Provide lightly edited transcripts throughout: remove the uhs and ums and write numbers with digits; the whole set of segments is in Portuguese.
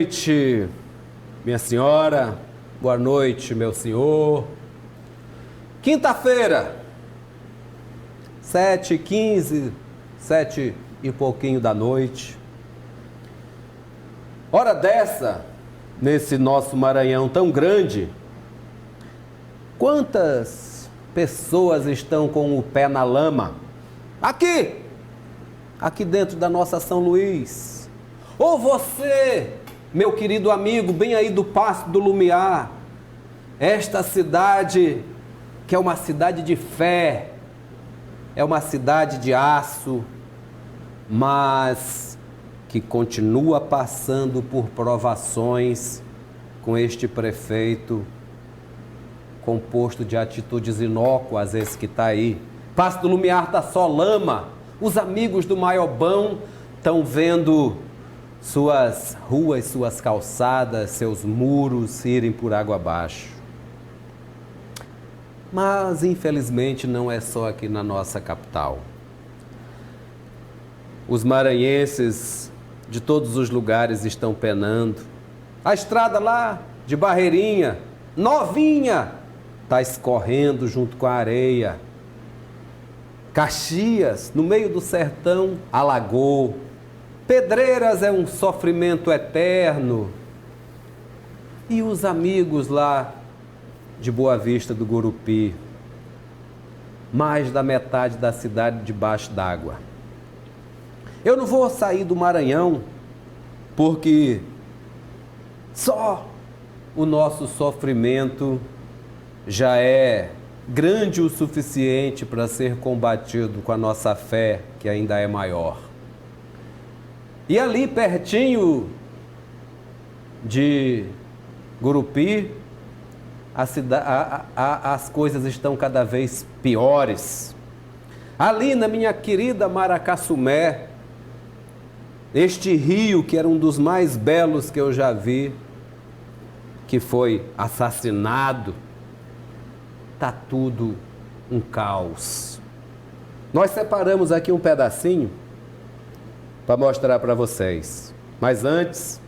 Noite, minha senhora, boa noite, meu senhor. Quinta-feira, 7h15, 7 e pouquinho da noite. Hora dessa, nesse nosso Maranhão tão grande, quantas pessoas estão com o pé na lama? Aqui dentro da nossa São Luís. Ou você, meu querido amigo, bem aí do Paço do Lumiar, esta cidade que é uma cidade de fé, é uma cidade de aço, mas que continua passando por provações com este prefeito composto de atitudes inócuas, esse que está aí. Paço do Lumiar está só lama. Os amigos do Maiobão estão vendo suas ruas, suas calçadas, seus muros irem por água abaixo. Mas, infelizmente, não é só aqui na nossa capital. Os maranhenses de todos os lugares estão penando. A estrada lá de Barreirinha, novinha, está escorrendo junto com a areia. Caxias, no meio do sertão, alagou. Pedreiras é um sofrimento eterno. E os amigos lá de Boa Vista do Gurupi, mais da metade da cidade debaixo d'água. Eu não vou sair do Maranhão porque só o nosso sofrimento já é grande o suficiente para ser combatido com a nossa fé, que ainda é maior. E ali pertinho de Gurupi, as coisas estão cada vez piores. Ali na minha querida Maracassumé, este rio que era um dos mais belos que eu já vi, que foi assassinado, está tudo um caos. Nós separamos aqui um pedacinho para mostrar para vocês. Mas antes,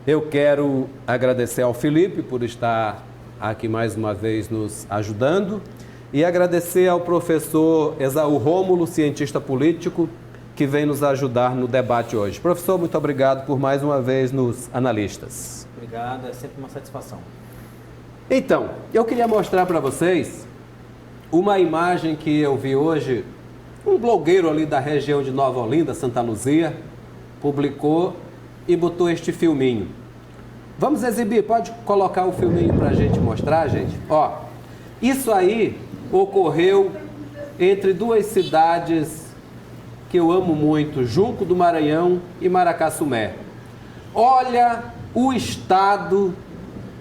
eu quero agradecer ao Felipe por estar aqui mais uma vez nos ajudando e agradecer ao professor Esaú Rômulo, cientista político, que vem nos ajudar no debate hoje. Professor, muito obrigado por mais uma vez nos analistas. Obrigado, é sempre uma satisfação. Então, eu queria mostrar para vocês uma imagem que eu vi hoje. Um blogueiro ali da região de Nova Olinda, Santa Luzia, publicou e botou este filminho. Vamos exibir, pode colocar o filminho para a gente mostrar, gente? Ó, isso aí ocorreu entre duas cidades que eu amo muito, Junco do Maranhão e Maracassumé. Olha o estado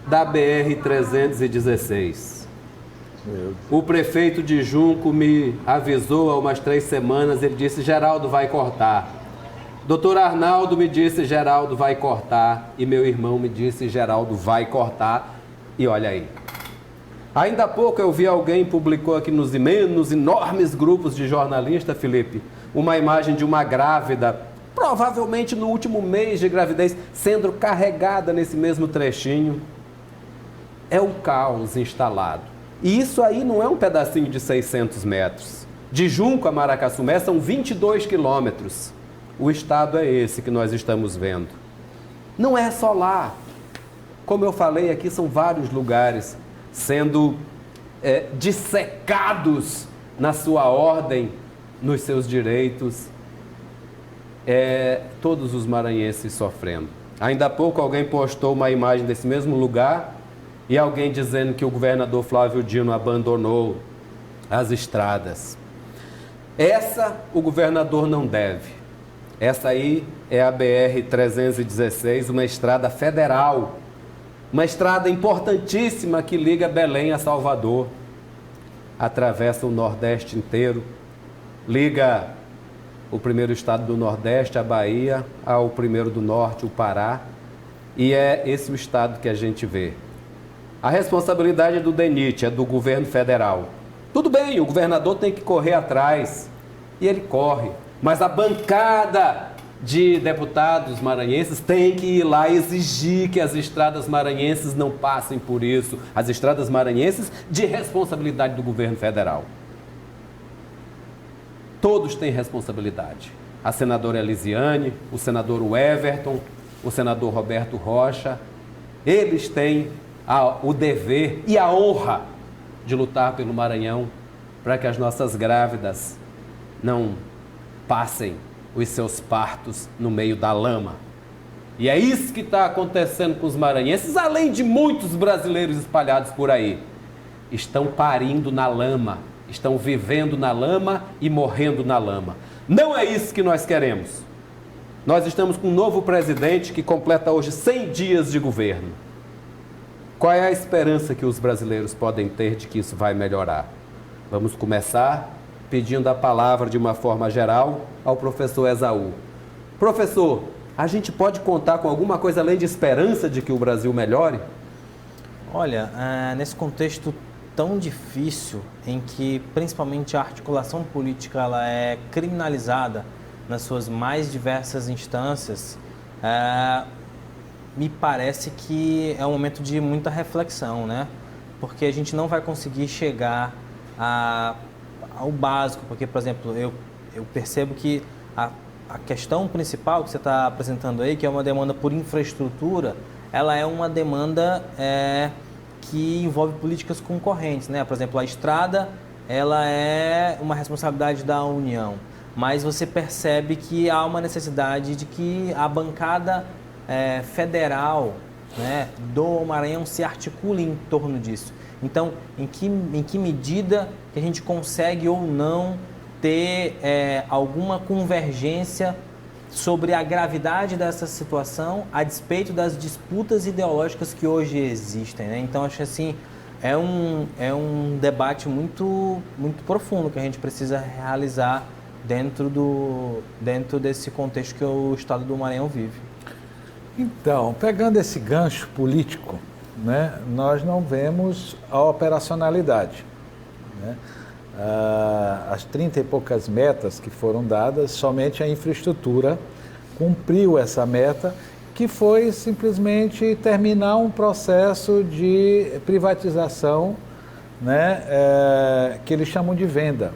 da BR-316. O prefeito de Junco me avisou há umas 3 semanas, ele disse, Geraldo vai cortar. Doutor Arnaldo me disse, Geraldo vai cortar. E meu irmão me disse, Geraldo vai cortar. E olha aí. Ainda há pouco eu vi alguém publicou aqui nos enormes grupos de jornalista, Felipe, uma imagem de uma grávida, provavelmente no último mês de gravidez, sendo carregada nesse mesmo trechinho. É o caos instalado. E isso aí não é um pedacinho de 600 metros. De Junco a Maracassumé são 22 quilômetros. O estado é esse que nós estamos vendo. Não é só lá. Como eu falei, aqui são vários lugares sendo dissecados na sua ordem, nos seus direitos. Todos os maranhenses sofrendo. Ainda há pouco alguém postou uma imagem desse mesmo lugar e alguém dizendo que o governador Flávio Dino abandonou as estradas. Essa o governador não deve. Essa aí é a BR-316, uma estrada federal, uma estrada importantíssima que liga Belém a Salvador, atravessa o Nordeste inteiro, liga o primeiro estado do Nordeste, a Bahia, ao primeiro do Norte, o Pará, e é esse o estado que a gente vê. A responsabilidade é do DENIT, é do governo federal. Tudo bem, o governador tem que correr atrás, e ele corre, mas a bancada de deputados maranhenses tem que ir lá exigir que as estradas maranhenses não passem por isso. As estradas maranhenses de responsabilidade do governo federal. Todos têm responsabilidade. A senadora Elisiane, o senador Everton, o senador Roberto Rocha, eles têm o dever e a honra de lutar pelo Maranhão para que as nossas grávidas não passem os seus partos no meio da lama. E é isso que está acontecendo com os maranhenses, além de muitos brasileiros espalhados por aí. Estão parindo na lama, estão vivendo na lama e morrendo na lama. Não é isso que nós queremos. Nós estamos com um novo presidente que completa hoje 100 dias de governo. Qual é a esperança que os brasileiros podem ter de que isso vai melhorar? Vamos começar pedindo a palavra de uma forma geral ao professor Esaú. Professor, a gente pode contar com alguma coisa além de esperança de que o Brasil melhore? Olha, nesse contexto tão difícil em que principalmente a articulação política ela é criminalizada nas suas mais diversas instâncias, me parece que é um momento de muita reflexão, né? Porque a gente não vai conseguir chegar ao básico, porque, por exemplo, eu percebo que a questão principal que você está apresentando aí, que é uma demanda por infraestrutura, ela é uma demanda que envolve políticas concorrentes, né? Por exemplo, a estrada, ela é uma responsabilidade da União, mas você percebe que há uma necessidade de que a bancada federal, né, do Maranhão se articule em torno disso. Então, em que medida que a gente consegue ou não ter alguma convergência sobre a gravidade dessa situação a despeito das disputas ideológicas que hoje existem, né? Então, acho que assim, é um debate muito, muito profundo que a gente precisa realizar dentro desse contexto que o Estado do Maranhão vive. Então, pegando esse gancho político, né, nós não vemos a operacionalidade, né? As 30 e poucas metas que foram dadas, somente a infraestrutura cumpriu essa meta, que foi simplesmente terminar um processo de privatização, né, que eles chamam de venda,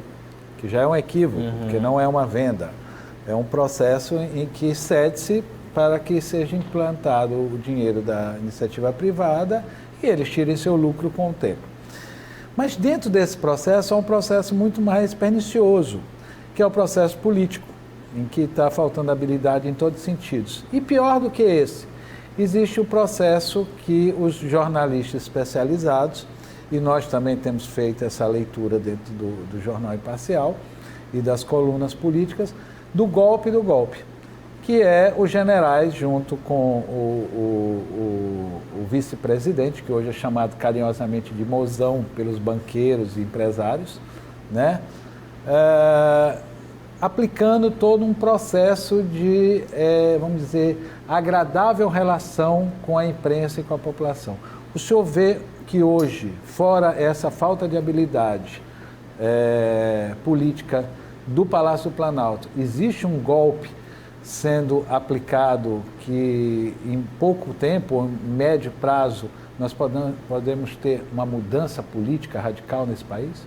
que já é um equívoco, porque não é uma venda, é um processo em que cede-se para que seja implantado o dinheiro da iniciativa privada e eles tirem seu lucro com o tempo. Mas dentro desse processo há um processo muito mais pernicioso, que é o processo político, em que está faltando habilidade em todos os sentidos. E pior do que esse, existe o processo que os jornalistas especializados, e nós também temos feito essa leitura dentro do Jornal Imparcial e das colunas políticas, do golpe, que é os generais junto com o vice-presidente, que hoje é chamado carinhosamente de mozão pelos banqueiros e empresários, né? Aplicando todo um processo de, vamos dizer, agradável relação com a imprensa e com a população. O senhor vê que hoje, fora essa falta de habilidade política do Palácio do Planalto, existe um golpe sendo aplicado que em pouco tempo, em médio prazo, nós podemos ter uma mudança política radical nesse país?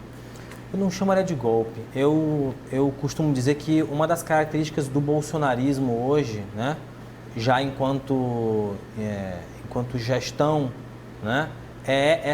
Eu não chamaria de golpe. Eu costumo dizer que uma das características do bolsonarismo hoje, né, já enquanto gestão, né, é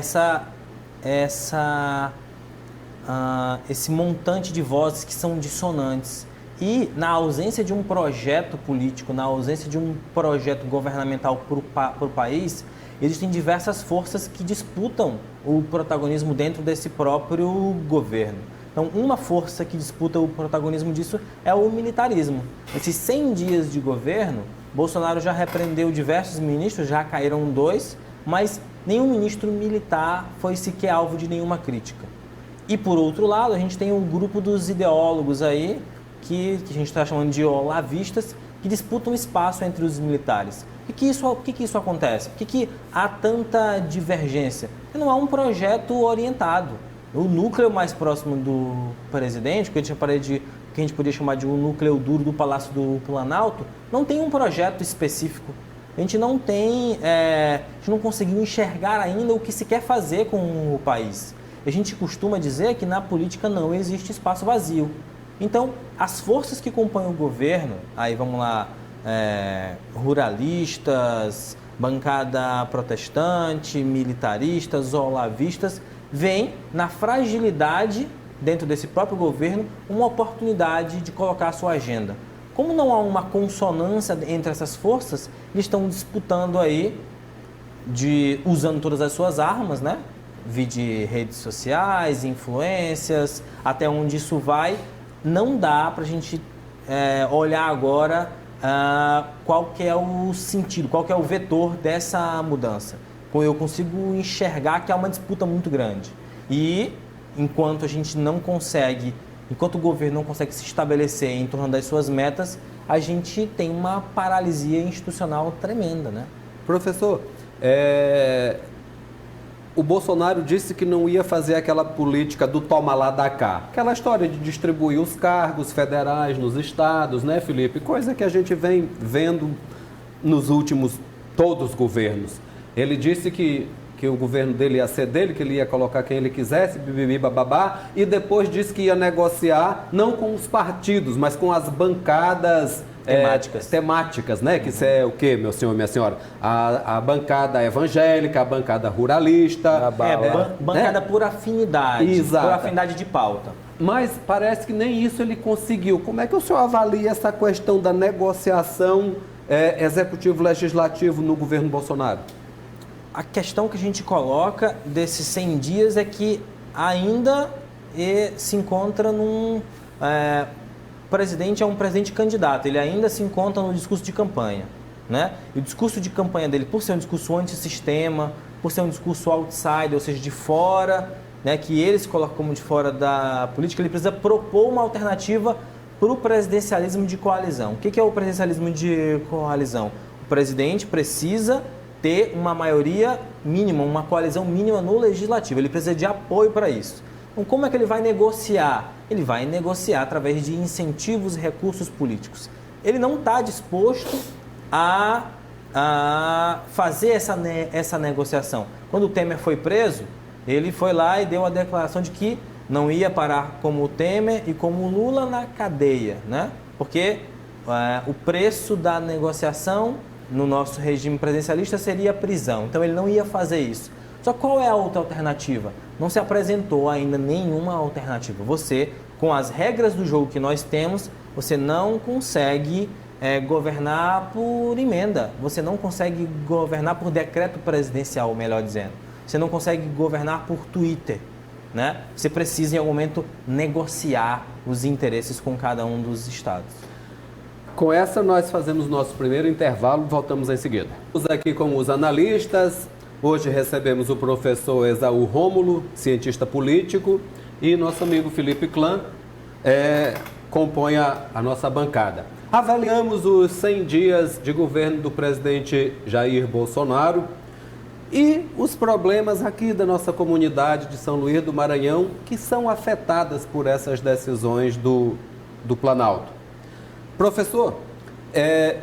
esse montante de vozes que são dissonantes. E na ausência de um projeto político, na ausência de um projeto governamental para o país, existem diversas forças que disputam o protagonismo dentro desse próprio governo. Então, uma força que disputa o protagonismo disso é o militarismo. Esses 100 dias de governo, Bolsonaro já repreendeu diversos ministros, já caíram 2, mas nenhum ministro militar foi sequer alvo de nenhuma crítica. E, por outro lado, a gente tem um grupo dos ideólogos aí, que a gente está chamando de olavistas, que disputam espaço entre os militares. Por que isso acontece? Por que há tanta divergência? Porque não há um projeto orientado. O núcleo mais próximo do presidente, que a gente chamaria de que a gente poderia chamar de um núcleo duro do Palácio do Planalto, não tem um projeto específico. A gente não tem, a gente não conseguiu enxergar ainda o que se quer fazer com o país. A gente costuma dizer que na política não existe espaço vazio. Então, as forças que compõem o governo, aí vamos lá, ruralistas, bancada protestante, militaristas, olavistas, veem na fragilidade dentro desse próprio governo uma oportunidade de colocar a sua agenda. Como não há uma consonância entre essas forças, eles estão disputando aí, usando todas as suas armas, né? De redes sociais, influências, até onde isso vai. Não dá para a gente olhar agora qual que é o sentido, qual que é o vetor dessa mudança. Eu consigo enxergar que há uma disputa muito grande. E enquanto a gente não consegue, enquanto o governo não consegue se estabelecer em torno das suas metas, a gente tem uma paralisia institucional tremenda, né? Professor, o Bolsonaro disse que não ia fazer aquela política do toma lá da cá. Aquela história de distribuir os cargos federais nos estados, né, Felipe? Coisa que a gente vem vendo nos últimos todos os governos. Ele disse que o governo dele ia ser dele, que ele ia colocar quem ele quisesse, bibibi, bababá, e depois disse que ia negociar não com os partidos, mas com as bancadas temáticas, né? Que isso é o quê, meu senhor e minha senhora? A bancada evangélica, a bancada ruralista. Bancada por afinidade. Exato. Por afinidade de pauta. Mas parece que nem isso ele conseguiu. Como é que o senhor avalia essa questão da negociação executivo-legislativo no governo Bolsonaro? A questão que a gente coloca desses 100 dias é que ainda se encontra num... o presidente é um presidente candidato, ele ainda se encontra no discurso de campanha, né? E o discurso de campanha dele, por ser um discurso antissistema, por ser um discurso outsider, ou seja, de fora, né, que ele se coloca como de fora da política, ele precisa propor uma alternativa para o presidencialismo de coalizão. O que é o presidencialismo de coalizão? O presidente precisa ter uma maioria mínima, uma coalizão mínima no legislativo. Ele precisa de apoio para isso. Então, como é que ele vai negociar? Ele vai negociar através de incentivos e recursos políticos. Ele não está disposto a fazer essa negociação. Quando o Temer foi preso, ele foi lá e deu a declaração de que não ia parar como o Temer e como o Lula na cadeia, né? Porque o preço da negociação no nosso regime presidencialista seria a prisão. Então ele não ia fazer isso. Só qual é a outra alternativa? Não se apresentou ainda nenhuma alternativa. Você, com as regras do jogo que nós temos, você não consegue governar por emenda. Você não consegue governar por decreto presidencial, melhor dizendo. Você não consegue governar por Twitter, né? Você precisa, em algum momento, negociar os interesses com cada um dos estados. Com essa, nós fazemos nosso primeiro intervalo, voltamos em seguida. Estamos aqui com os analistas. Hoje recebemos o professor Esaú Rômulo, cientista político, e nosso amigo Felipe Klan compõe a nossa bancada. Avaliamos os 100 dias de governo do presidente Jair Bolsonaro e os problemas aqui da nossa comunidade de São Luís do Maranhão que são afetadas por essas decisões do Planalto. Professor,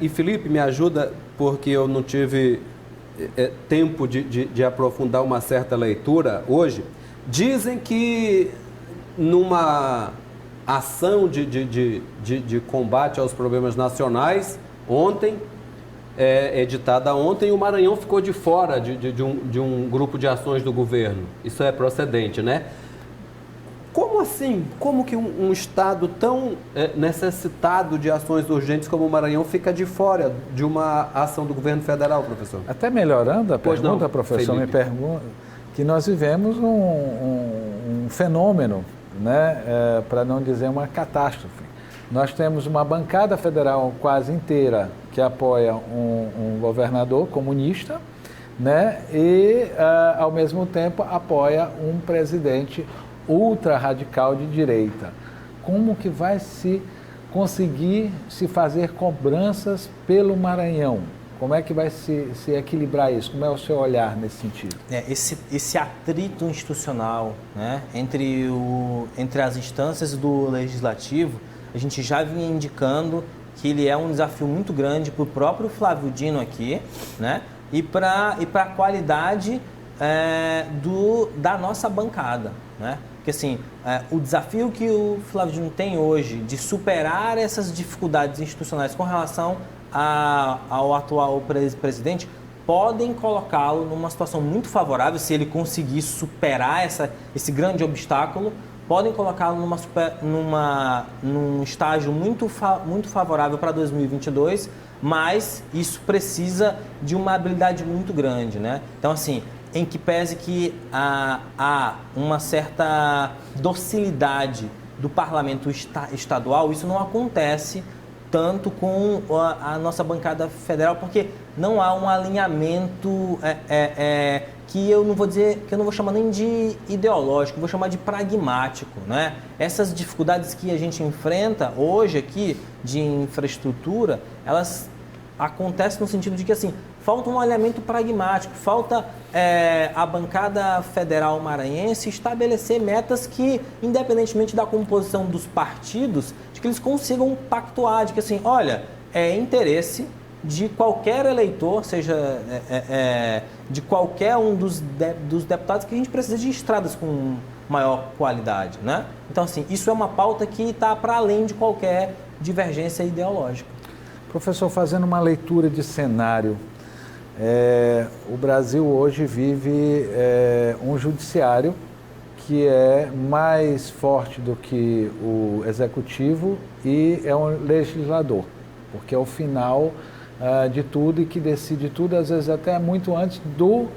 e Felipe, me ajuda porque eu não tive tempo de aprofundar uma certa leitura hoje. Dizem que numa ação de combate aos problemas nacionais, editada ontem, o Maranhão ficou de fora de um grupo de ações do governo. Isso é procedente, né? Como assim? Como que um estado tão necessitado de ações urgentes como o Maranhão fica de fora de uma ação do governo federal, professor? Até melhorando a pergunta, não, professor, Felipe. me pergunta que nós vivemos um fenômeno, né, para não dizer uma catástrofe. Nós temos uma bancada federal quase inteira que apoia um governador comunista, né, e, ao mesmo tempo, apoia um presidente ultra radical de direita. Como que vai se conseguir se fazer cobranças pelo Maranhão? Como é que vai se equilibrar isso? Como é o seu olhar nesse sentido? Esse atrito institucional, né, entre as instâncias do legislativo, a gente já vinha indicando que ele é um desafio muito grande para o próprio Flávio Dino aqui, né? E para a qualidade da nossa bancada, né? Porque assim, o desafio que o Flávio Dino tem hoje de superar essas dificuldades institucionais com relação ao atual presidente podem colocá-lo numa situação muito favorável se ele conseguir superar esse grande obstáculo. Podem colocá-lo num estágio muito favorável para 2022, mas isso precisa de uma habilidade muito grande, né? Então, assim, em que pese que há uma certa docilidade do parlamento estadual, isso não acontece tanto com a nossa bancada federal, porque não há um alinhamento que eu não vou dizer, que eu não vou chamar nem de ideológico, vou chamar de pragmático, né? Essas dificuldades que a gente enfrenta hoje aqui de infraestrutura, elas acontecem no sentido de que assim, falta um alinhamento pragmático, falta a bancada federal maranhense estabelecer metas que, independentemente da composição dos partidos, de que eles consigam pactuar, de que assim, olha, é interesse de qualquer eleitor, seja de qualquer um dos deputados, que a gente precisa de estradas com maior qualidade, né? Então, assim, isso é uma pauta que está para além de qualquer divergência ideológica. Professor, fazendo uma leitura de cenário, o Brasil hoje vive um judiciário que é mais forte do que o executivo e é um legislador, porque é o final de tudo e que decide tudo, às vezes até muito antes do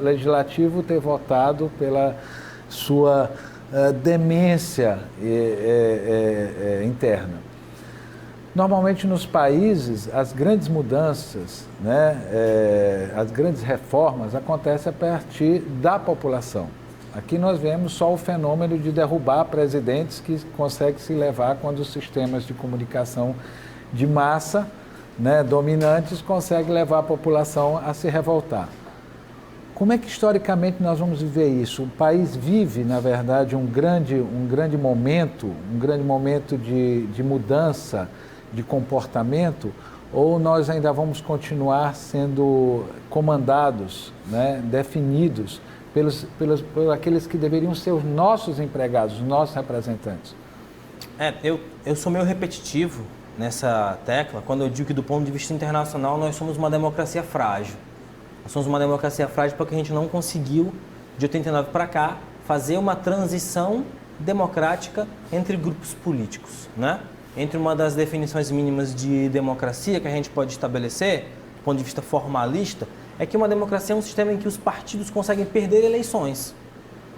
legislativo ter votado pela sua demência interna. Normalmente nos países, as grandes mudanças, né, as grandes reformas acontecem a partir da população. Aqui nós vemos só o fenômeno de derrubar presidentes que consegue se levar quando os sistemas de comunicação de massa, né, dominantes, conseguem levar a população a se revoltar. Como é que historicamente nós vamos viver isso? O país vive, na verdade, um grande momento de mudança de comportamento, ou nós ainda vamos continuar sendo comandados, né, definidos por aqueles que deveriam ser os nossos empregados, os nossos representantes? Eu sou meio repetitivo nessa tecla quando eu digo que, do ponto de vista internacional, nós somos uma democracia frágil. Nós somos uma democracia frágil porque a gente não conseguiu, de 89 para cá, fazer uma transição democrática entre grupos políticos, né? Entre uma das definições mínimas de democracia que a gente pode estabelecer, do ponto de vista formalista, é que uma democracia é um sistema em que os partidos conseguem perder eleições.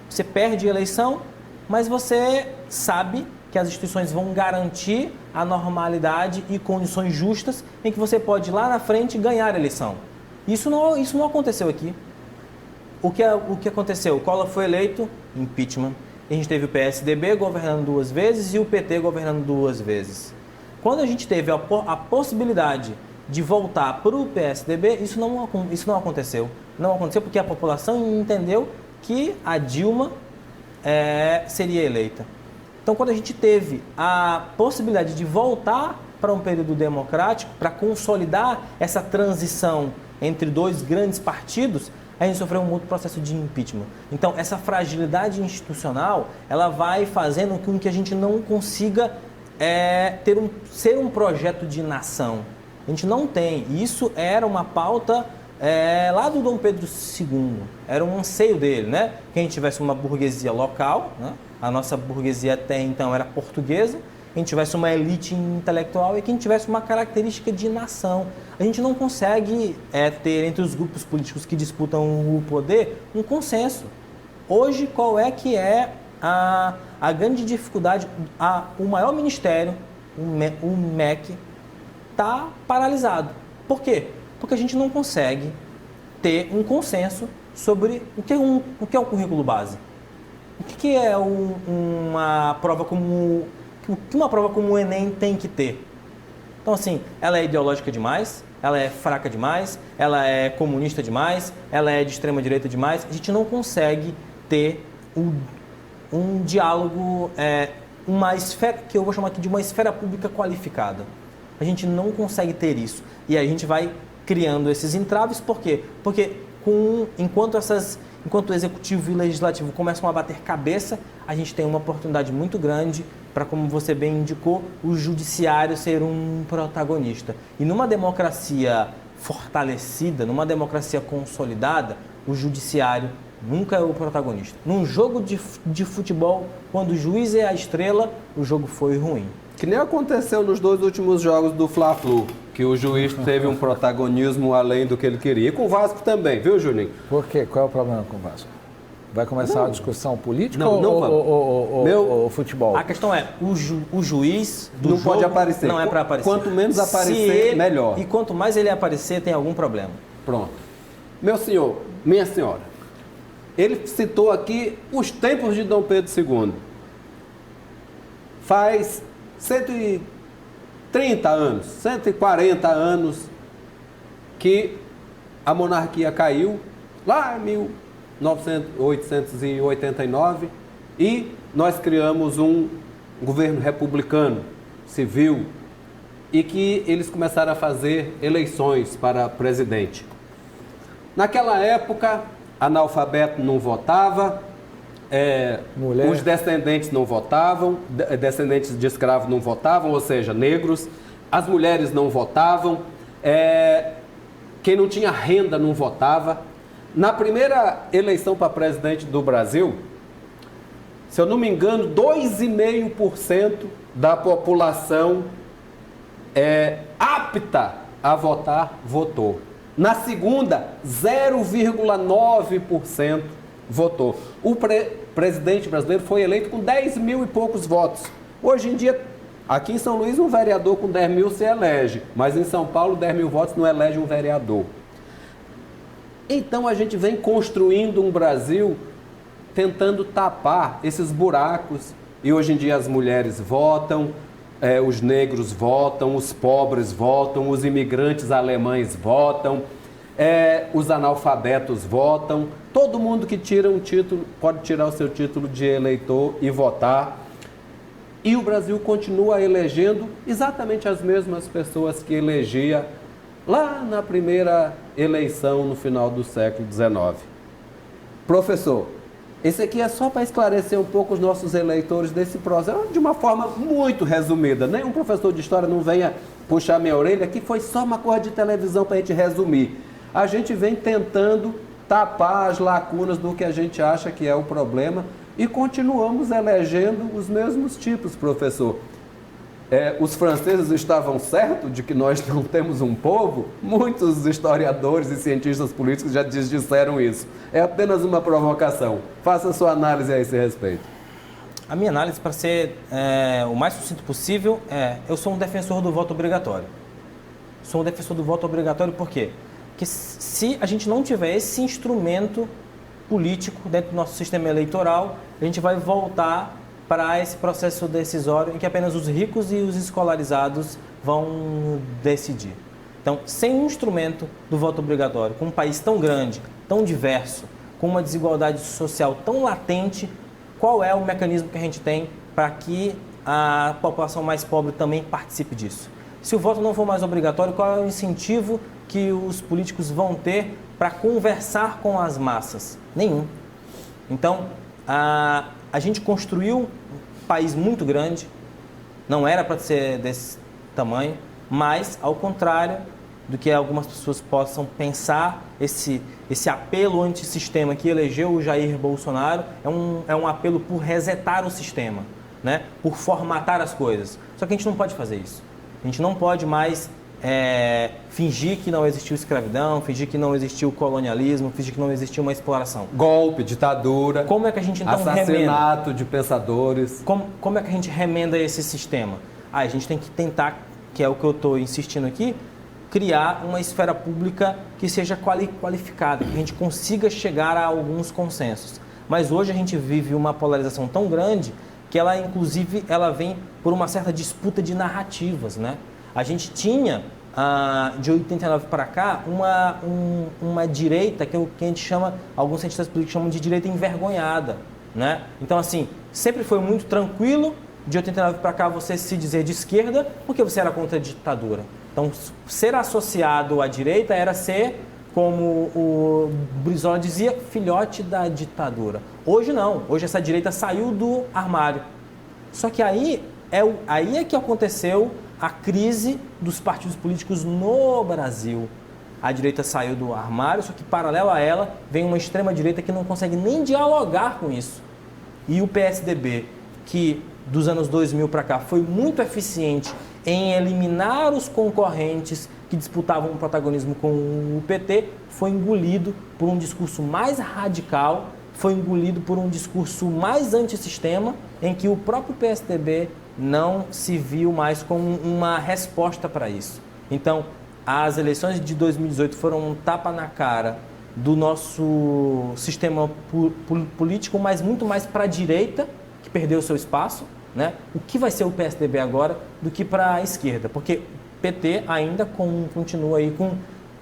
Você perde a eleição, mas você sabe que as instituições vão garantir a normalidade e condições justas em que você pode, lá na frente, ganhar a eleição. Isso não aconteceu aqui. O que aconteceu? O Collor foi eleito, impeachment. A gente teve o PSDB governando 2 vezes e o PT governando 2 vezes. Quando a gente teve a possibilidade de voltar para o PSDB, isso não aconteceu. Não aconteceu porque a população entendeu que a Dilma seria eleita. Então, quando a gente teve a possibilidade de voltar para um período democrático, para consolidar essa transição entre 2 grandes partidos, a gente sofreu um outro processo de impeachment. Então, essa fragilidade institucional, ela vai fazendo com que a gente não consiga ser um projeto de nação. A gente não tem. Isso era uma pauta lá do Dom Pedro II. Era um anseio dele, né? Que a gente tivesse uma burguesia local, né? A nossa burguesia até então era portuguesa. Que a gente tivesse uma elite intelectual e que a gente tivesse uma característica de nação. A gente não consegue ter entre os grupos políticos que disputam o poder um consenso. Hoje, qual é que é a grande dificuldade? O maior ministério, o MEC, está paralisado. Por quê? Porque a gente não consegue ter um consenso sobre o que é um currículo base. O que é uma prova como... O que uma prova como o Enem tem que ter? Então, assim, ela é ideológica demais, ela é fraca demais, ela é comunista demais, ela é de extrema-direita demais. A gente não consegue ter um diálogo uma esfera, que eu vou chamar aqui de uma esfera pública qualificada. A gente não consegue ter isso. E aí a gente vai criando esses entraves, por quê? Porque enquanto o Executivo e o Legislativo começam a bater cabeça, a gente tem uma oportunidade muito grande para, como você bem indicou, o Judiciário ser um protagonista. E numa democracia fortalecida, numa democracia consolidada, o Judiciário nunca é o protagonista. Num jogo de futebol, quando o juiz é a estrela, o jogo foi ruim. Que nem aconteceu nos 2 últimos jogos do Fla-Flu, que o juiz teve um protagonismo além do que ele queria. E com o Vasco também, viu, Juninho? Por quê? Qual é o problema com o Vasco? Vai começar uma discussão política não ou futebol? A questão é, o juiz do não jogo pode aparecer. Não é para aparecer. Quanto menos aparecer, melhor. E quanto mais ele aparecer, tem algum problema. Pronto. Meu senhor, minha senhora, ele citou aqui os tempos de Dom Pedro II. Faz 130 anos, 140 anos que a monarquia caiu, lá em 1889, e nós criamos um governo republicano, civil, e que eles começaram a fazer eleições para presidente. Naquela época, analfabeto não votava, os descendentes não votavam, descendentes de escravos não votavam, ou seja, negros, as mulheres não votavam, quem não tinha renda não votava. Na primeira eleição para presidente do Brasil, se eu não me engano, 2,5% da população apta a votar votou. Na segunda, 0,9% votou. O presidente brasileiro foi eleito com 10 mil e poucos votos. Hoje em dia, aqui em São Luís, um vereador com 10 mil se elege, mas em São Paulo, 10 mil votos não elege um vereador. Então a gente vem construindo um Brasil tentando tapar esses buracos, e hoje em dia as mulheres votam, os negros votam, os pobres votam, os imigrantes alemães votam, os analfabetos votam, todo mundo que tira um título pode tirar o seu título de eleitor e votar. E o Brasil continua elegendo exatamente as mesmas pessoas que elegia lá na primeira eleição no final do século XIX. Professor, esse aqui é só para esclarecer um pouco os nossos eleitores desse processo, de uma forma muito resumida. Nenhum professor de história não venha puxar minha orelha, aqui foi só uma coisa de televisão para a gente resumir. A gente vem tentando tapar as lacunas do que a gente acha que é o problema e continuamos elegendo os mesmos tipos, professor. Os franceses estavam certos de que nós não temos um povo? Muitos historiadores e cientistas políticos já disseram isso. É apenas uma provocação. Faça sua análise a esse respeito. A minha análise, para ser o mais sucinto possível, eu sou um defensor do voto obrigatório. Sou um defensor do voto obrigatório por quê? Porque se a gente não tiver esse instrumento político dentro do nosso sistema eleitoral, a gente vai voltar para esse processo decisório em que apenas os ricos e os escolarizados vão decidir. Então, sem um instrumento do voto obrigatório, com um país tão grande, tão diverso, com uma desigualdade social tão latente, qual é o mecanismo que a gente tem para que a população mais pobre também participe disso? Se o voto não for mais obrigatório, qual é o incentivo que os políticos vão ter para conversar com as massas? Nenhum. Então, a gente construiu um país muito grande, não era para ser desse tamanho, mas, ao contrário do que algumas pessoas possam pensar, esse apelo antissistema que elegeu o Jair Bolsonaro é um apelo por resetar o sistema, né? Por formatar as coisas. Só que a gente não pode fazer isso. A gente não pode mais fingir que não existiu escravidão, fingir que não existiu colonialismo, fingir que não existiu uma exploração. Golpe, ditadura, como é que a gente então assassinato de pensadores. Como é que a gente remenda esse sistema? A gente tem que tentar, que é o que eu estou insistindo aqui, criar uma esfera pública que seja qualificada, que a gente consiga chegar a alguns consensos. Mas hoje a gente vive uma polarização tão grande que ela, inclusive, ela vem por uma certa disputa de narrativas, né? A gente tinha, de 89 para cá, uma direita que a gente chama, alguns cientistas políticos chamam de direita envergonhada, né? Então, assim, sempre foi muito tranquilo de 89 para cá você se dizer de esquerda porque você era contra a ditadura. Então, ser associado à direita era ser, como o Brizola dizia, filhote da ditadura. Hoje não, hoje essa direita saiu do armário. Só que aí é que aconteceu a crise dos partidos políticos no Brasil. A direita saiu do armário, só que paralelo a ela vem uma extrema-direita que não consegue nem dialogar com isso. E o PSDB, que dos anos 2000 para cá foi muito eficiente em eliminar os concorrentes que disputavam o protagonismo com o PT, foi engolido por um discurso mais radical, foi engolido por um discurso mais antissistema, em que o próprio PSDB não se viu mais como uma resposta para isso. Então, as eleições de 2018 foram um tapa na cara do nosso sistema político, mas muito mais para a direita, que perdeu o seu espaço, né? O que vai ser o PSDB agora do que para a esquerda? Porque o PT ainda continua aí com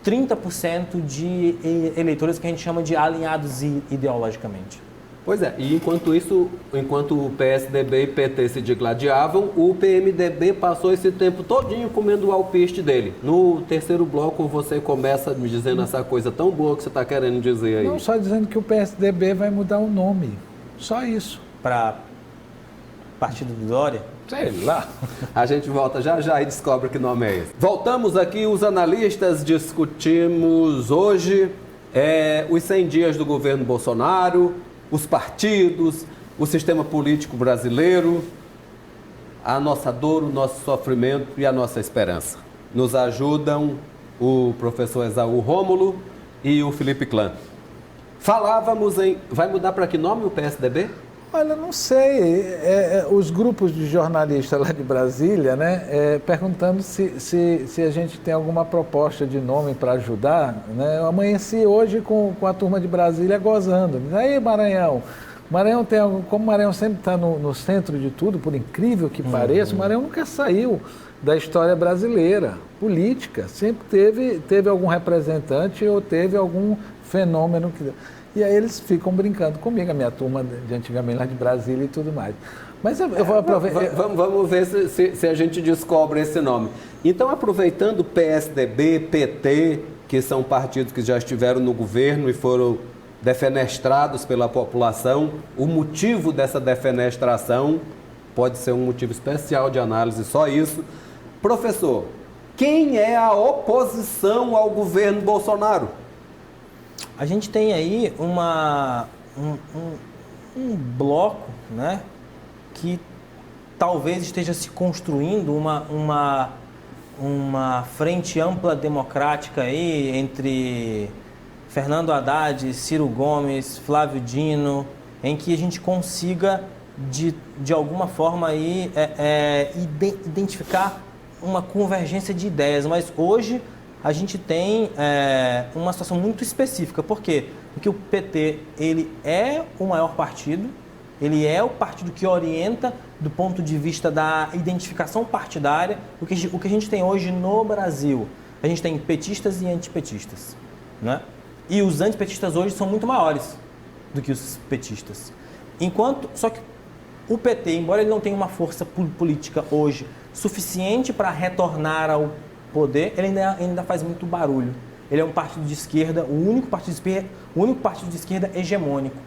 30% de eleitores que a gente chama de alinhados ideologicamente. Pois é, e enquanto isso, enquanto o PSDB e PT se digladiavam, o PMDB passou esse tempo todinho comendo o alpiste dele. No terceiro bloco você começa me dizendo essa coisa tão boa que você está querendo dizer aí. Não, só dizendo que o PSDB vai mudar o nome, só isso. Para Partido do Dória? Sei lá. A gente volta já já e descobre que nome é esse. Voltamos aqui, os analistas discutimos hoje os 100 dias do governo Bolsonaro, os partidos, o sistema político brasileiro, a nossa dor, o nosso sofrimento e a nossa esperança. Nos ajudam o professor Esaú Rômulo e o Felipe Clã. Falávamos em... Vai mudar para que nome o PSDB? Olha, não sei. Os grupos de jornalistas lá de Brasília, né, perguntando se a gente tem alguma proposta de nome para ajudar. Né? Eu amanheci hoje com a turma de Brasília gozando. Aí, Maranhão. Maranhão tem algo, como o Maranhão sempre está no centro de tudo, por incrível que pareça, o Maranhão nunca saiu da história brasileira, política. Sempre teve algum representante ou teve algum fenômeno que... E aí eles ficam brincando comigo, a minha turma de antigamente lá de Brasília e tudo mais. Mas eu vou aproveitar... Vamos ver se a gente descobre esse nome. Então, aproveitando PSDB, PT, que são partidos que já estiveram no governo e foram defenestrados pela população, o motivo dessa defenestração pode ser um motivo especial de análise, só isso. Professor, quem é a oposição ao governo Bolsonaro? A gente tem aí um bloco, né, que talvez esteja se construindo uma frente ampla democrática aí entre Fernando Haddad, Ciro Gomes, Flávio Dino, em que a gente consiga de alguma forma aí, identificar uma convergência de ideias, mas hoje a gente tem uma situação muito específica. Por quê? Porque o PT ele é o maior partido, ele é o partido que orienta do ponto de vista da identificação partidária. O que a gente tem hoje no Brasil, a gente tem petistas e antipetistas, né? E os antipetistas hoje são muito maiores do que os petistas. Só que o PT, embora ele não tenha uma força política hoje suficiente para retornar ao poder, ele ainda faz muito barulho. Ele é um partido de esquerda, o único partido de esquerda hegemônico.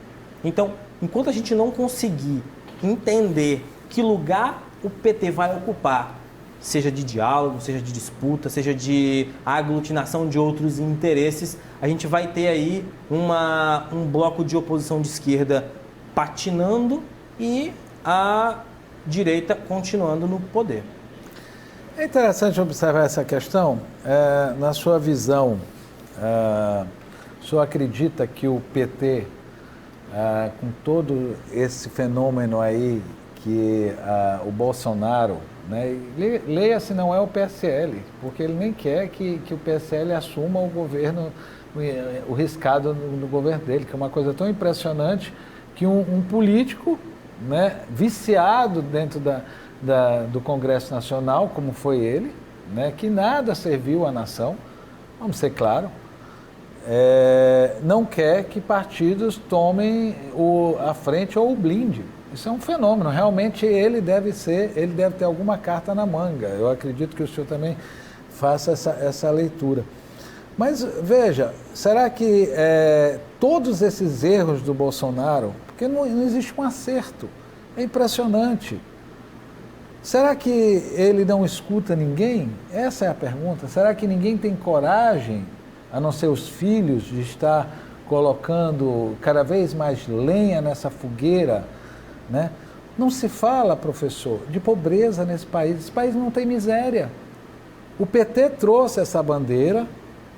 Então, enquanto a gente não conseguir entender que lugar o PT vai ocupar, seja de diálogo, seja de disputa, seja de aglutinação de outros interesses, a gente vai ter aí um bloco de oposição de esquerda patinando e a direita continuando no poder. É interessante observar essa questão. Na sua visão, o senhor acredita que o PT, com todo esse fenômeno aí, que o Bolsonaro, né, leia-se, não é o PSL, porque ele nem quer que o PSL assuma o governo, o riscado no governo dele, que é uma coisa tão impressionante que um político, né, viciado dentro do Congresso Nacional, como foi ele, né, que nada serviu à nação, vamos ser claros, não quer que partidos tomem a frente ou o blinde. Isso é um fenômeno. Realmente ele deve ter alguma carta na manga. Eu acredito que o senhor também faça essa leitura. Mas veja, será que todos esses erros do Bolsonaro, porque não existe um acerto, é impressionante. Será que ele não escuta ninguém? Essa é a pergunta. Será que ninguém tem coragem, a não ser os filhos, de estar colocando cada vez mais lenha nessa fogueira, né? Não se fala, professor, de pobreza nesse país. Esse país não tem miséria. O PT trouxe essa bandeira,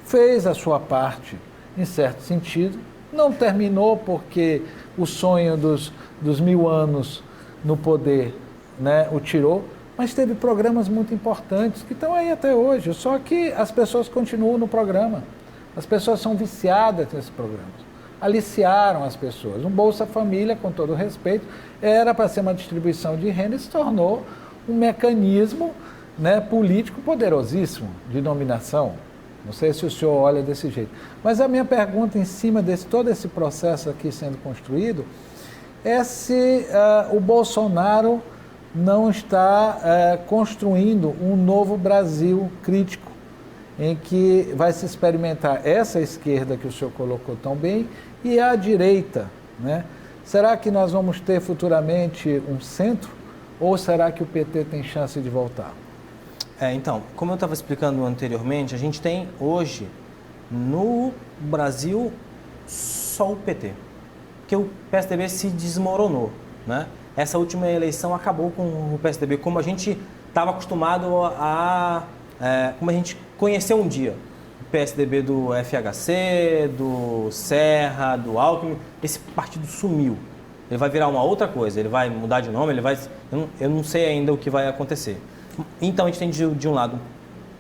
fez a sua parte, em certo sentido, não terminou porque o sonho dos 1000 anos no poder, né, o tirou, mas teve programas muito importantes que estão aí até hoje, só que as pessoas continuam no programa. As pessoas são viciadas nesses programas. Aliciaram as pessoas. Um Bolsa Família, com todo respeito, era para ser uma distribuição de renda e se tornou um mecanismo, né, político poderosíssimo de dominação. Não sei se o senhor olha desse jeito. Mas a minha pergunta em cima de todo esse processo aqui sendo construído é se o Bolsonaro não está construindo um novo Brasil crítico, em que vai se experimentar essa esquerda que o senhor colocou tão bem e a direita, né? Será que nós vamos ter futuramente um centro ou será que o PT tem chance de voltar? Então, como eu estava explicando anteriormente, a gente tem hoje no Brasil só o PT, porque o PSDB se desmoronou, né? Essa última eleição acabou com o PSDB como a gente estava acostumado como a gente conheceu um dia. O PSDB do FHC, do Serra, do Alckmin, esse partido sumiu. Ele vai virar uma outra coisa, ele vai mudar de nome, eu não sei ainda o que vai acontecer. Então a gente tem de um lado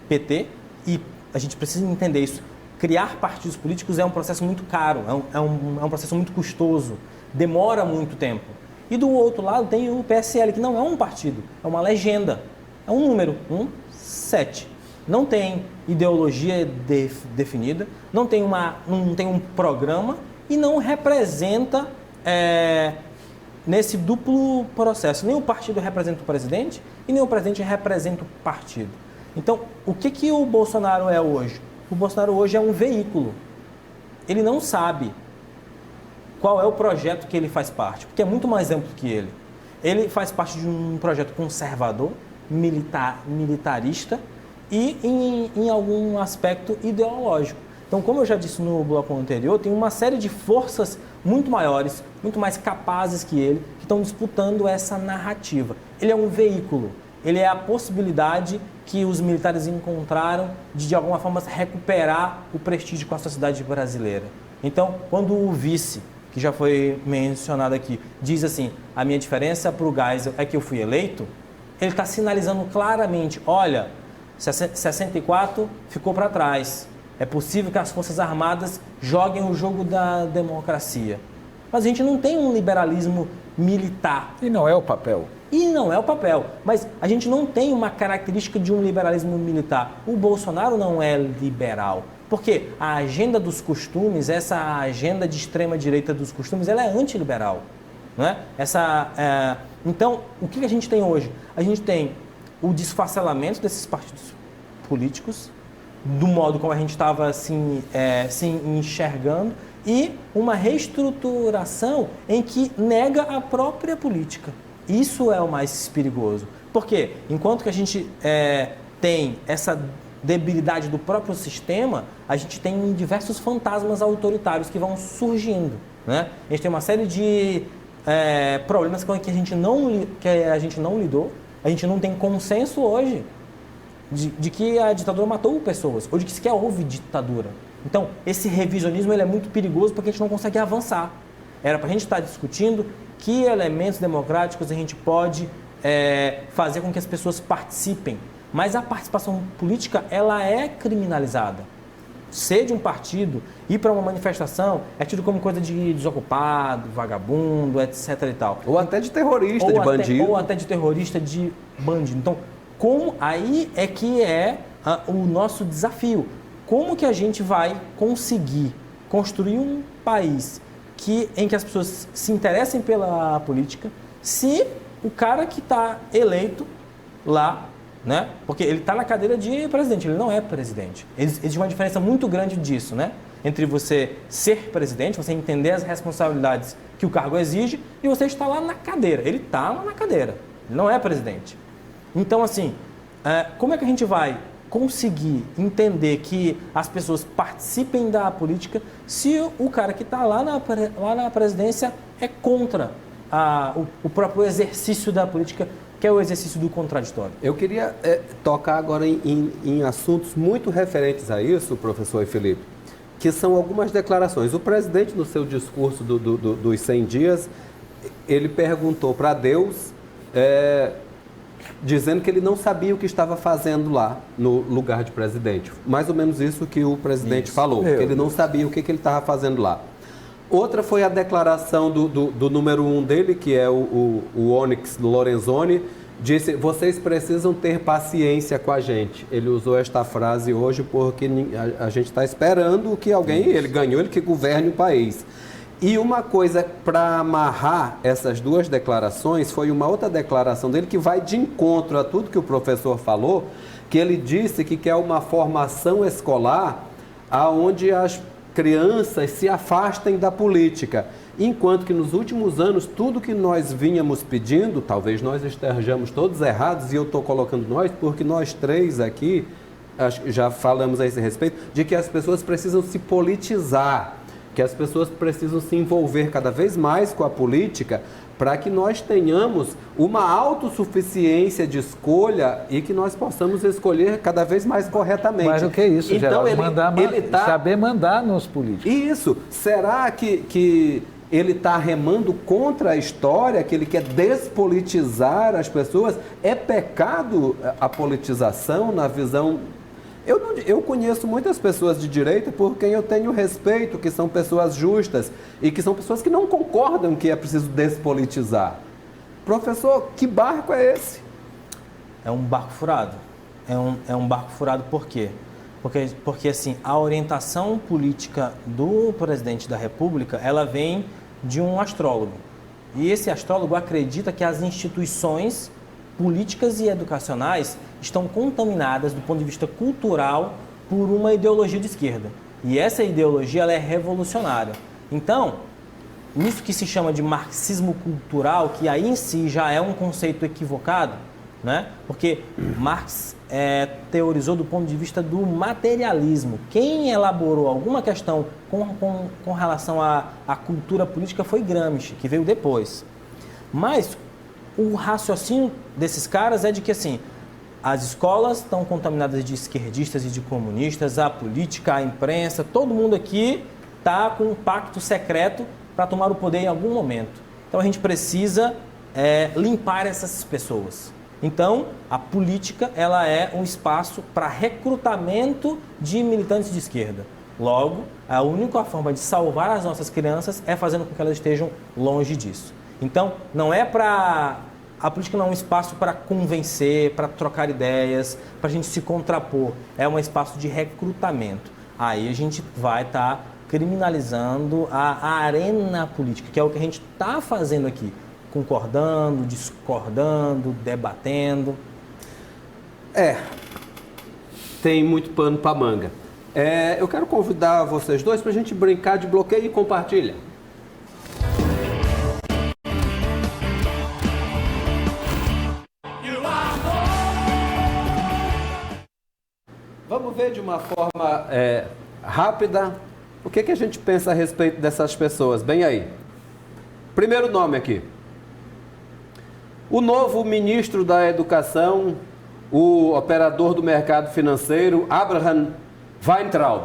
PT e a gente precisa entender isso. Criar partidos políticos é um processo muito caro, é um processo muito custoso, demora muito tempo. E do outro lado tem o PSL, que não é um partido, é uma legenda, é um número, 7. Não tem ideologia definida, não tem um programa e não representa nesse duplo processo. Nem o partido representa o presidente e nem o presidente representa o partido. Então, o que o Bolsonaro é hoje? O Bolsonaro hoje é um veículo. Ele não sabe qual é o projeto que ele faz parte, porque é muito mais amplo que ele. Ele faz parte de um projeto conservador, militarista e em algum aspecto ideológico. Então, como eu já disse no bloco anterior, tem uma série de forças muito maiores, muito mais capazes que ele, que estão disputando essa narrativa. Ele é um veículo, ele é a possibilidade que os militares encontraram de alguma forma, recuperar o prestígio com a sociedade brasileira. Então, quando o vice, que já foi mencionado aqui, diz assim, a minha diferença para o Geisel é que eu fui eleito, ele está sinalizando claramente, olha, 64 ficou para trás. É possível que as Forças Armadas joguem o jogo da democracia. Mas a gente não tem um liberalismo militar. E não é o papel. Mas a gente não tem uma característica de um liberalismo militar. O Bolsonaro não é liberal. Porque a agenda dos costumes, essa agenda de extrema-direita dos costumes, ela é antiliberal. Não é? Então, o que a gente tem hoje? A gente tem o desfacelamento desses partidos políticos, do modo como a gente estava se enxergando, e uma reestruturação em que nega a própria política. Isso é o mais perigoso. Porque enquanto que a gente tem essa debilidade do próprio sistema, a gente tem diversos fantasmas autoritários que vão surgindo, né? A gente tem uma série de problemas que a gente não lidou, a gente não tem consenso hoje de que a ditadura matou pessoas, ou de que sequer houve ditadura. Então, esse revisionismo ele é muito perigoso porque a gente não consegue avançar. Era para a gente estar discutindo que elementos democráticos a gente pode fazer com que as pessoas participem. Mas a participação política, ela é criminalizada. Ser de um partido, ir para uma manifestação, é tido como coisa de desocupado, vagabundo, etc. e tal. Ou até de terrorista, de bandido. Ou até de terrorista, de bandido. Então, aí é que o nosso desafio. Como que a gente vai conseguir construir um país em que as pessoas se interessem pela política, se o cara que está eleito lá, né? Porque ele está na cadeira de presidente, ele não é presidente. Existe uma diferença muito grande disso, né? Entre você ser presidente, você entender as responsabilidades que o cargo exige, e você estar lá na cadeira. Ele está lá na cadeira, ele não é presidente. Então, assim, como é que a gente vai conseguir entender que as pessoas participem da política se o cara que está lá na presidência é contra o próprio exercício da política, que é o exercício do contraditório? Eu queria tocar agora em assuntos muito referentes a isso, professor e Felipe, que são algumas declarações. O presidente, no seu discurso dos 100 dias, ele perguntou para Deus, dizendo que ele não sabia o que estava fazendo lá no lugar de presidente. Mais ou menos isso que o presidente falou, que ele não sabia o que ele estava fazendo lá. Outra foi a declaração do número 1 dele, que é o Onyx Lorenzoni, disse: vocês precisam ter paciência com a gente. Ele usou esta frase hoje porque a gente está esperando que alguém, ele ganhou, ele que governe o país. E uma coisa para amarrar essas duas declarações foi uma outra declaração dele que vai de encontro a tudo que o professor falou, que ele disse que quer uma formação escolar onde as crianças se afastem da política, enquanto que nos últimos anos tudo que nós vínhamos pedindo, talvez nós estejamos todos errados, e eu estou colocando nós, porque nós três aqui já falamos a esse respeito, de que as pessoas precisam se politizar, que as pessoas precisam se envolver cada vez mais com a política, para que nós tenhamos uma autossuficiência de escolha e que nós possamos escolher cada vez mais corretamente. Mas o que é isso, então, Geraldo? Saber mandar nos políticos. Isso. Será que ele está remando contra a história, que ele quer despolitizar as pessoas? É pecado a politização na visão... Eu conheço muitas pessoas de direita por quem eu tenho respeito, que são pessoas justas e que são pessoas que não concordam que é preciso despolitizar. Professor, que barco é esse? É um barco furado. É um barco furado por quê? Porque assim, a orientação política do presidente da República, ela vem de um astrólogo. E esse astrólogo acredita que as instituições políticas e educacionais estão contaminadas do ponto de vista cultural por uma ideologia de esquerda. E essa ideologia ela é revolucionária. Então, isso que se chama de marxismo cultural, que aí em si já é um conceito equivocado, né? Porque Marx teorizou do ponto de vista do materialismo. Quem elaborou alguma questão com relação à cultura política foi Gramsci, que veio depois. Mas o raciocínio desses caras é de que assim, as escolas estão contaminadas de esquerdistas e de comunistas, a política, a imprensa, todo mundo aqui está com um pacto secreto para tomar o poder em algum momento. Então a gente precisa limpar essas pessoas. Então a política ela é um espaço para recrutamento de militantes de esquerda. Logo, a única forma de salvar as nossas crianças é fazendo com que elas estejam longe disso. Então, a política não é um espaço para convencer, para trocar ideias, para a gente se contrapor. É um espaço de recrutamento. Aí a gente vai estar criminalizando a arena política, que é o que a gente está fazendo aqui. Concordando, discordando, debatendo. Tem muito pano para manga. Eu quero convidar vocês dois para a gente brincar de bloqueio e compartilha. Vamos ver de uma forma rápida o que a gente pensa a respeito dessas pessoas. Bem aí. Primeiro nome aqui. O novo ministro da Educação, o operador do mercado financeiro, Abraham Weintraub.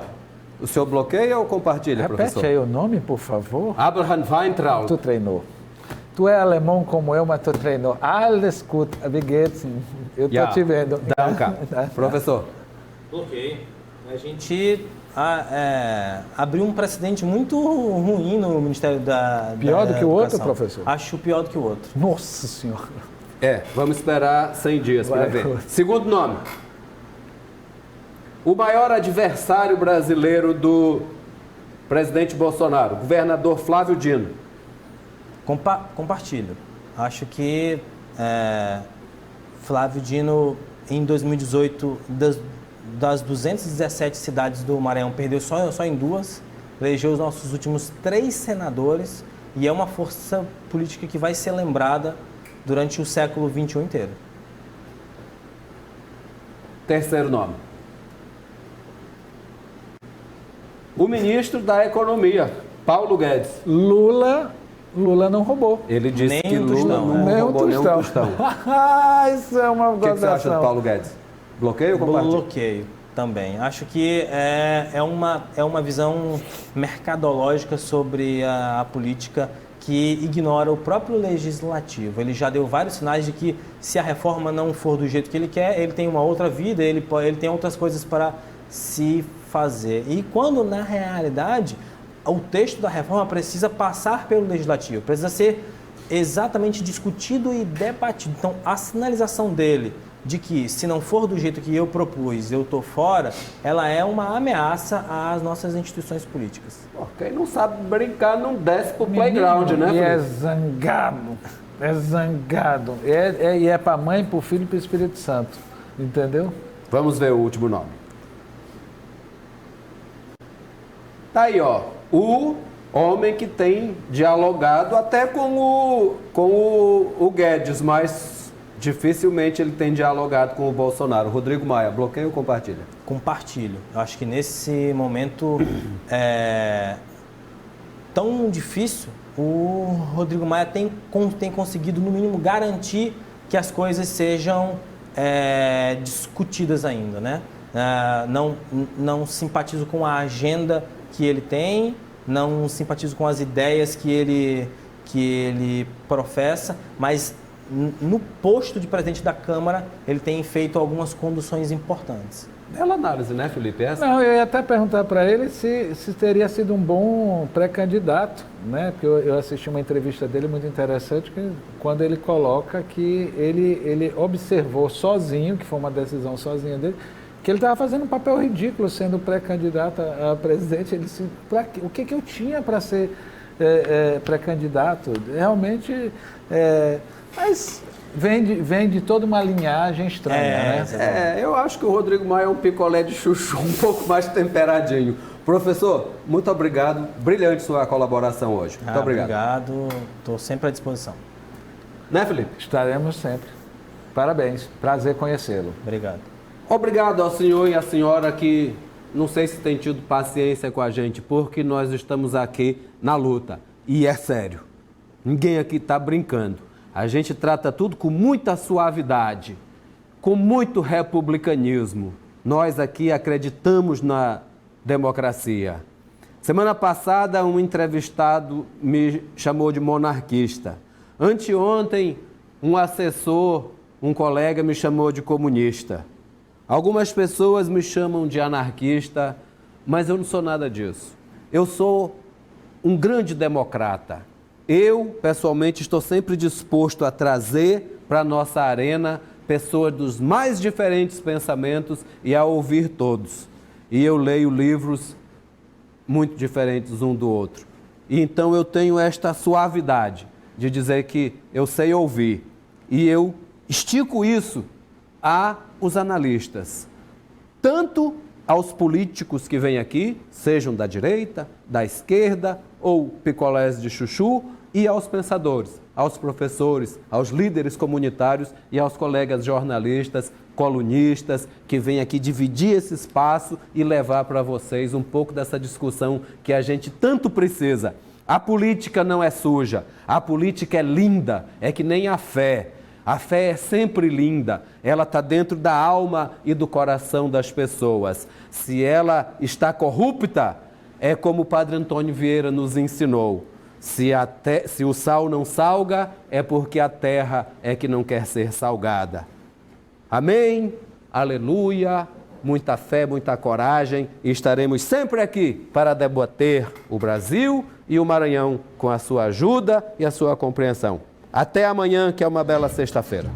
O senhor bloqueia ou compartilha, professor? Repete aí o nome, por favor. Abraham Weintraub. Tu treinou. Tu é alemão como eu, mas tu treinou. Alles gut, wie geht's? Eu estou te vendo. Professor. Bloqueio. A gente abriu um precedente muito ruim no Ministério da Pior do que o outro, Educação. professor? Acho pior do que o outro. Nossa Senhora. Vamos esperar 100 dias para ver. Segundo nome. O maior adversário brasileiro do presidente Bolsonaro, governador Flávio Dino. Compartilho. Acho que Flávio Dino, em 2018, das 217 cidades do Maranhão, perdeu só em 2, elegeu os nossos últimos 3 senadores e é uma força política que vai ser lembrada durante o século XXI inteiro. Terceiro nome. O ministro da Economia, Paulo Guedes. Lula não roubou. Ele disse Nem que um Lula tostão, não né? roubou nem um tostão. Isso é uma O que você acha do Paulo Guedes? Bloqueio ou compartilho? Bloqueio também. Acho que é uma visão mercadológica sobre a política que ignora o próprio legislativo. Ele já deu vários sinais de que se a reforma não for do jeito que ele quer, ele tem uma outra vida, ele tem outras coisas para se fazer. E quando, na realidade, o texto da reforma precisa passar pelo legislativo, precisa ser exatamente discutido e debatido. Então, a sinalização dele de que, se não for do jeito que eu propus, eu estou fora, ela é uma ameaça às nossas instituições políticas. Pô, quem não sabe brincar não desce pro playground, né? E Felipe? é zangado. E é para a mãe, para o filho e para o Espírito Santo. Entendeu? Vamos ver o último nome. Tá aí, ó. O homem que tem dialogado até com o Guedes, mas dificilmente ele tem dialogado com o Bolsonaro. Rodrigo Maia, bloqueia ou compartilha? Compartilho. Eu acho que nesse momento tão difícil, o Rodrigo Maia tem conseguido, no mínimo, garantir que as coisas sejam discutidas ainda, né? Não simpatizo com a agenda que ele tem, não simpatizo com as ideias que ele professa, mas no posto de presidente da Câmara ele tem feito algumas conduções importantes. Bela análise, né, Felipe? Essa? Não, eu ia até perguntar para ele se teria sido um bom pré-candidato, né? Porque eu assisti uma entrevista dele muito interessante, quando ele coloca que ele observou sozinho, que foi uma decisão sozinha dele, que ele estava fazendo um papel ridículo sendo pré-candidato a presidente. Ele disse, o que eu tinha para ser pré-candidato? Realmente, mas vem de toda uma linhagem estranha, né? Eu acho que o Rodrigo Maia é um picolé de chuchu um pouco mais temperadinho. Professor, muito obrigado. Brilhante sua colaboração hoje. Muito obrigado. Obrigado. Estou sempre à disposição. Né, Felipe? Estaremos sempre. Parabéns. Prazer conhecê-lo. Obrigado. Obrigado ao senhor e à senhora que não sei se tem tido paciência com a gente, porque nós estamos aqui na luta. E é sério. Ninguém aqui está brincando. A gente trata tudo com muita suavidade, com muito republicanismo. Nós aqui acreditamos na democracia. Semana passada, um entrevistado me chamou de monarquista. Anteontem, um assessor, um colega, me chamou de comunista. Algumas pessoas me chamam de anarquista, mas eu não sou nada disso. Eu sou um grande democrata. Eu, pessoalmente, estou sempre disposto a trazer para a nossa arena pessoas dos mais diferentes pensamentos e a ouvir todos. E eu leio livros muito diferentes um do outro. E então eu tenho esta suavidade de dizer que eu sei ouvir. E eu estico isso aos analistas, tanto aos políticos que vêm aqui, sejam da direita, da esquerda ou picolés de chuchu, e aos pensadores, aos professores, aos líderes comunitários e aos colegas jornalistas, colunistas, que vêm aqui dividir esse espaço e levar para vocês um pouco dessa discussão que a gente tanto precisa. A política não é suja, a política é linda, é que nem a fé. A fé é sempre linda, ela está dentro da alma e do coração das pessoas. Se ela está corrupta, é como o Padre Antônio Vieira nos ensinou. Se o sal não salga, é porque a terra é que não quer ser salgada. Amém? Aleluia! Muita fé, muita coragem e estaremos sempre aqui para debater o Brasil e o Maranhão com a sua ajuda e a sua compreensão. Até amanhã, que é uma bela sexta-feira.